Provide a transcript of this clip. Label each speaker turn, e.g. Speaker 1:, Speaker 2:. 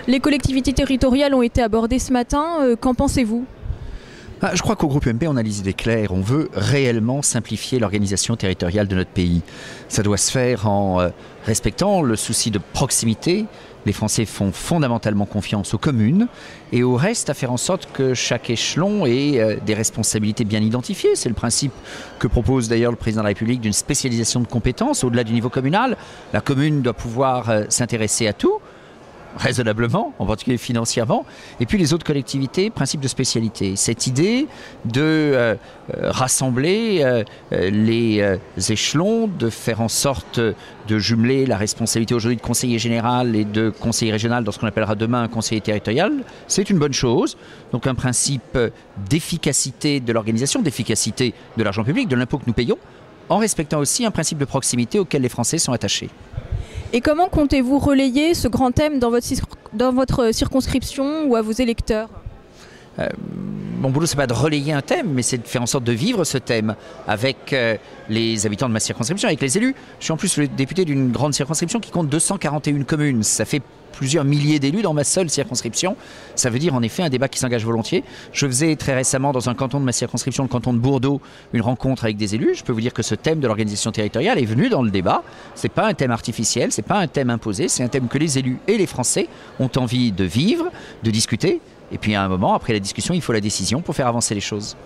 Speaker 1: Les collectivités territoriales ont été abordées ce matin. Qu'en pensez-vous ?
Speaker 2: Je crois qu'au groupe UMP, on a les idées claires. On veut réellement simplifier l'organisation territoriale de notre pays. Ça doit se faire en respectant le souci de proximité. Les Français font fondamentalement confiance aux communes et au reste à faire en sorte que chaque échelon ait des responsabilités bien identifiées. C'est le principe que propose d'ailleurs le président de la République d'une spécialisation de compétences au-delà du niveau communal. La commune doit pouvoir s'intéresser à tout, raisonnablement, en particulier financièrement, et puis les autres collectivités, principe de spécialité. Cette idée de rassembler les échelons, de faire en sorte de jumeler la responsabilité aujourd'hui de conseiller général et de conseiller régional dans ce qu'on appellera demain un conseiller territorial, c'est une bonne chose. Donc un principe d'efficacité de l'organisation, d'efficacité de l'argent public, de l'impôt que nous payons, en respectant aussi un principe de proximité auquel les Français sont attachés.
Speaker 1: Et comment comptez-vous relayer ce grand thème dans votre circonscription ou à vos électeurs ?
Speaker 2: Mon boulot, c'est pas de relayer un thème, mais c'est de faire en sorte de vivre ce thème avec les habitants de ma circonscription, avec les élus. Je suis en plus le député d'une grande circonscription qui compte 241 communes. Ça fait plusieurs milliers d'élus dans ma seule circonscription. Ça veut dire en effet un débat qui s'engage volontiers. Je faisais très récemment dans un canton de ma circonscription, le canton de Bourdeaux, une rencontre avec des élus. Je peux vous dire que ce thème de l'organisation territoriale est venu dans le débat. C'est pas un thème artificiel, c'est pas un thème imposé, c'est un thème que les élus et les Français ont envie de vivre, de discuter. Et puis à un moment, après la discussion, il faut la décision pour faire avancer les choses.